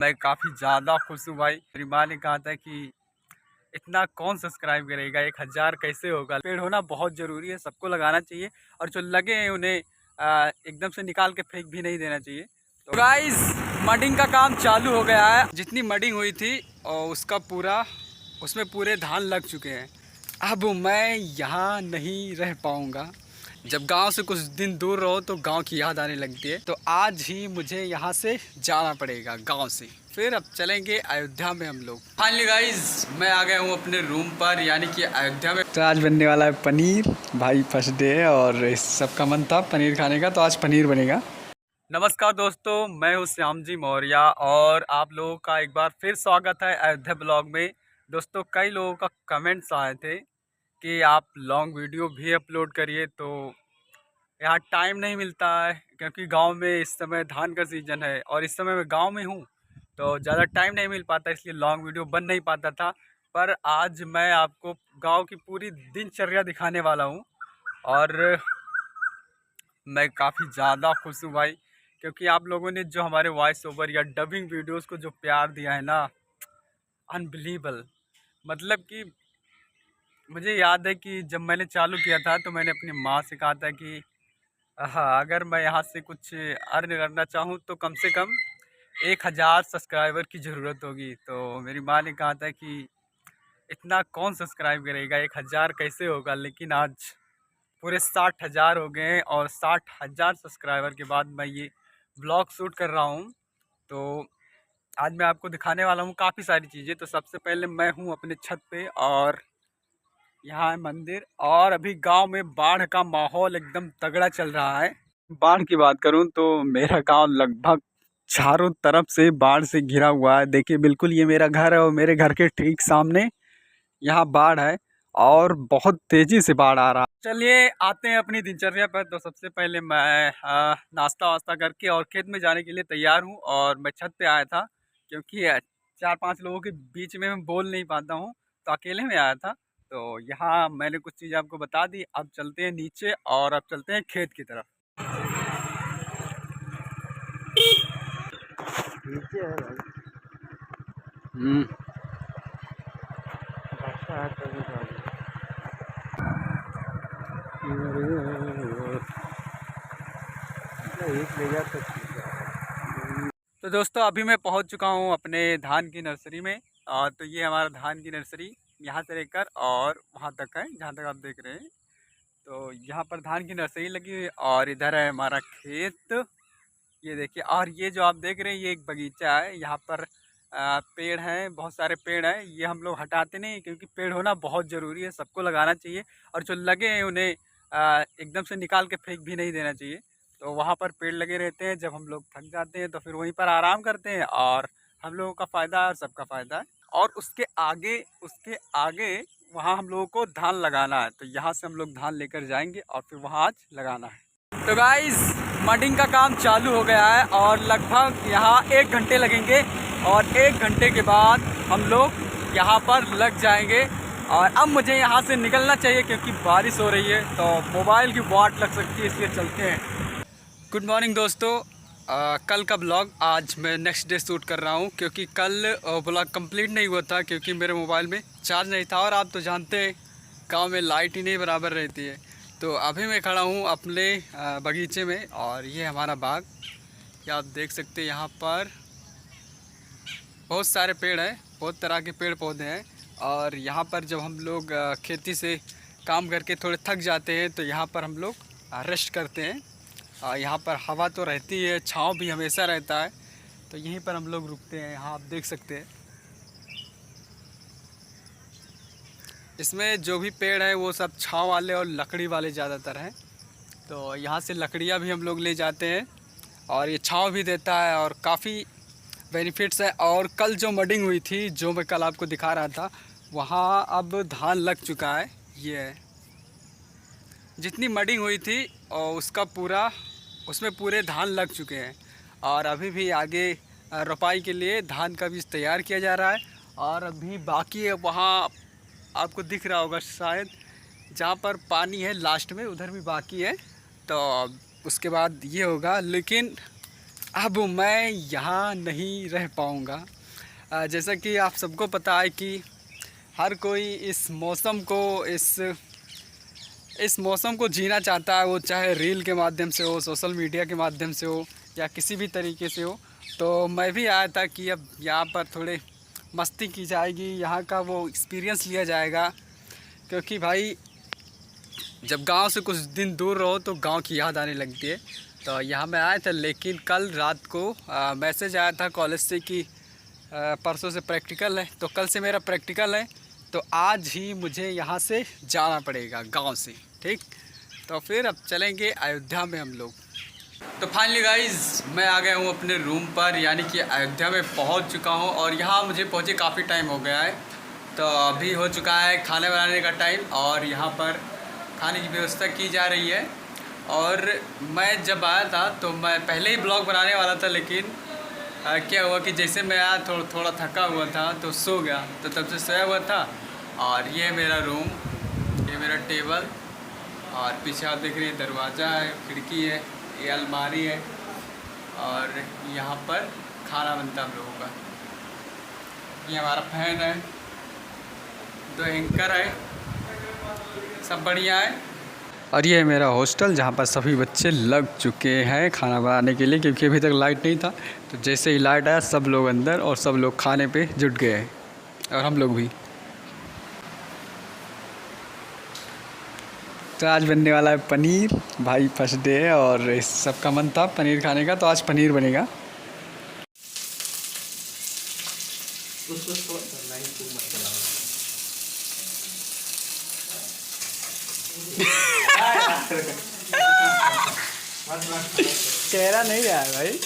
मैं काफ़ी ज़्यादा खुश हूँ भाई। मेरी माँ ने कहा था कि इतना कौन सब्सक्राइब करेगा, 1000 कैसे होगा। पेड़ होना बहुत ज़रूरी है, सबको लगाना चाहिए और जो लगे हैं उन्हें एकदम से निकाल के फेंक भी नहीं देना चाहिए। तो गाइस, मडिंग का काम चालू हो गया है। जितनी मडिंग हुई थी और उसमें पूरे धान लग चुके हैं। अब मैं यहाँ नहीं रह पाऊँगा। जब गांव से कुछ दिन दूर रहो तो गांव की याद आने लगती है। तो आज ही मुझे यहाँ से जाना पड़ेगा गांव से। फिर अब चलेंगे अयोध्या में हम लोग। फाइनली गाइस, मैं आ गया हूँ अपने रूम पर, यानी कि अयोध्या में। तो आज बनने वाला है पनीर। भाई फर्स्ट डे है और इस सबका मन था पनीर खाने का, तो आज पनीर बनेगा। नमस्कार दोस्तों, मैं हूँ श्याम जी मौर्य और आप लोगों का एक बार फिर स्वागत है अयोध्या ब्लॉग में। दोस्तों, कई लोगों का कमेंट्स आए थे कि आप लॉन्ग वीडियो भी अपलोड करिए, तो यार टाइम नहीं मिलता है क्योंकि गांव में इस समय धान का सीज़न है और इस समय मैं गांव में हूं, तो ज़्यादा टाइम नहीं मिल पाता, इसलिए लॉन्ग वीडियो बन नहीं पाता था। पर आज मैं आपको गांव की पूरी दिनचर्या दिखाने वाला हूं और मैं काफ़ी ज़्यादा खुश हूं भाई, क्योंकि आप लोगों ने जो हमारे वॉइस ओवर या डबिंग वीडियोज़ को जो प्यार दिया है ना, अनबिलीवेबल। मतलब कि मुझे याद है कि जब मैंने चालू किया था तो मैंने अपनी माँ से कहा था कि हाँ, अगर मैं यहाँ से कुछ अर्न करना चाहूँ तो कम से कम 1000 सब्सक्राइबर की ज़रूरत होगी। तो मेरी माँ ने कहा था कि इतना कौन सब्सक्राइब करेगा, 1000 कैसे होगा। लेकिन आज पूरे 60,000 हो गए हैं और 60,000 सब्सक्राइबर के बाद मैं ये ब्लॉग शूट कर रहा हूँ। तो आज मैं आपको दिखाने वाला हूँ काफ़ी सारी चीज़ें। तो सबसे पहले मैं हूँ अपने छत पे और यहाँ है मंदिर। और अभी गांव में बाढ़ का माहौल एकदम तगड़ा चल रहा है। बाढ़ की बात करूं तो मेरा गांव लगभग चारों तरफ से बाढ़ से घिरा हुआ है। देखिए, बिल्कुल ये मेरा घर है और मेरे घर के ठीक सामने यहाँ बाढ़ है और बहुत तेजी से बाढ़ आ रहा है। चलिए आते हैं अपनी दिनचर्या पर। तो सबसे पहले मैं नाश्ता वास्ता करके और खेत में जाने के लिए तैयार हूँ और मैं छत पे आया था क्योंकि 4-5 लोगों के बीच में मैं बोल नहीं पाता हूँ, तो अकेले में आया था। तो यहाँ मैंने कुछ चीज़ें आपको बता दी। अब चलते हैं नीचे और अब चलते हैं खेत की तरफ। नीचे है भाई। अच्छा है तभी एक ले जा तो ठीक है। तो दोस्तों, अभी मैं पहुंच चुका हूं अपने धान की नर्सरी में। तो ये हमारा धान की नर्सरी यहाँ से लेकर और वहाँ तक है, जहाँ तक आप देख रहे हैं। तो यहाँ पर धान की नर्सरी लगी हुई है और इधर है हमारा खेत। ये देखिए, और ये जो आप देख रहे हैं ये एक बगीचा है। यहाँ पर पेड़ हैं, बहुत सारे पेड़ हैं। ये हम लोग हटाते नहीं क्योंकि पेड़ होना बहुत ज़रूरी है, सबको लगाना चाहिए और जो लगे हैं उन्हें एकदम से निकाल के फेंक भी नहीं देना चाहिए। तो वहाँ पर पेड़ लगे रहते हैं। जब हम लोग थक जाते हैं तो फिर वहीं पर आराम करते हैं और हम लोगों का फ़ायदा है और सबका फ़ायदा है। और उसके आगे वहाँ हम लोगों को धान लगाना है। तो यहाँ से हम लोग धान लेकर जाएंगे और फिर वहाँ आज लगाना है। तो गाइस, मडिंग का काम चालू हो गया है और लगभग यहाँ 1 घंटे लगेंगे और 1 घंटे के बाद हम लोग यहाँ पर लग जाएंगे। और अब मुझे यहाँ से निकलना चाहिए क्योंकि बारिश हो रही है, तो मोबाइल की वाट लग सकती है, इसलिए चलते हैं। गुड मॉर्निंग दोस्तों। कल का ब्लॉग आज मैं नेक्स्ट डे शूट कर रहा हूँ क्योंकि कल ब्लॉग कंप्लीट नहीं हुआ था क्योंकि मेरे मोबाइल में चार्ज नहीं था। और आप तो जानते हैं गाँव में लाइट ही नहीं बराबर रहती है। तो अभी मैं खड़ा हूँ अपने बगीचे में और ये हमारा बाग। ये आप देख सकते हैं, यहाँ पर बहुत सारे पेड़ हैं, बहुत तरह के पेड़ पौधे हैं। और यहाँ पर जब हम लोग खेती से काम करके थोड़े थक जाते हैं तो यहाँ पर हम लोग रेस्ट करते हैं। यहाँ पर हवा तो रहती है, छाँव भी हमेशा रहता है, तो यहीं पर हम लोग रुकते हैं। यहाँ आप देख सकते हैं, इसमें जो भी पेड़ है वो सब छाँव वाले और लकड़ी वाले ज़्यादातर हैं। तो यहाँ से लकड़ियाँ भी हम लोग ले जाते हैं और ये छाँव भी देता है और काफ़ी बेनिफिट्स है। और कल जो मडिंग हुई थी, जो मैं कल आपको दिखा रहा था, वहाँ अब धान लग चुका है। ये है, जितनी मडिंग हुई थी और उसमें पूरे धान लग चुके हैं और अभी भी आगे रोपाई के लिए धान का बीज तैयार किया जा रहा है। और अभी बाकी है, वहाँ आपको दिख रहा होगा शायद, जहाँ पर पानी है लास्ट में, उधर भी बाकी है। तो उसके बाद ये होगा। लेकिन अब मैं यहाँ नहीं रह पाऊँगा। जैसा कि आप सबको पता है कि हर कोई इस मौसम को इस मौसम को जीना चाहता है, वो चाहे रील के माध्यम से हो, सोशल मीडिया के माध्यम से हो या किसी भी तरीके से हो। तो मैं भी आया था कि अब यहाँ पर थोड़े मस्ती की जाएगी, यहाँ का वो एक्सपीरियंस लिया जाएगा। क्योंकि भाई जब गांव से कुछ दिन दूर रहो तो गांव की याद आने लगती है। तो यहाँ मैं आया था, लेकिन कल रात को मैसेज आया था कॉलेज से कि परसों से प्रैक्टिकल है। तो कल से मेरा प्रैक्टिकल है, तो आज ही मुझे यहाँ से जाना पड़ेगा गांव से। ठीक, तो फिर अब चलेंगे अयोध्या में हम लोग। तो फाइनली गाइज मैं आ गया हूँ अपने रूम पर, यानी कि अयोध्या में पहुँच चुका हूँ। और यहाँ मुझे पहुँचे काफ़ी टाइम हो गया है। तो अभी हो चुका है खाने बनाने का टाइम, और यहाँ पर खाने की व्यवस्था की जा रही है। और मैं जब आया था तो मैं पहले ही ब्लॉग बनाने वाला था, लेकिन क्या हुआ कि जैसे मैं आया थोड़ा थका हुआ था तो सो गया। तो तब से सोया हुआ था। और ये मेरा रूम, ये मेरा टेबल, और पीछे आप देख रहे हैं दरवाज़ा है, खिड़की है, ये अलमारी है, और यहाँ पर खाना बनता है हम लोगों का। ये हमारा फैन है, 2 एंकर है, सब बढ़िया है। और ये है मेरा हॉस्टल, जहाँ पर सभी बच्चे लग चुके हैं खाना बनाने के लिए, क्योंकि अभी तक लाइट नहीं था। तो जैसे ही लाइट आया सब लोग अंदर, और सब लोग खाने पे जुट गए हैं, और हम लोग भी। तो आज बनने वाला है पनीर। भाई फर्स्ट डे है और इस सबका मन था पनीर खाने का, तो आज पनीर बनेगा। चेहरा नहीं रहा है भाई।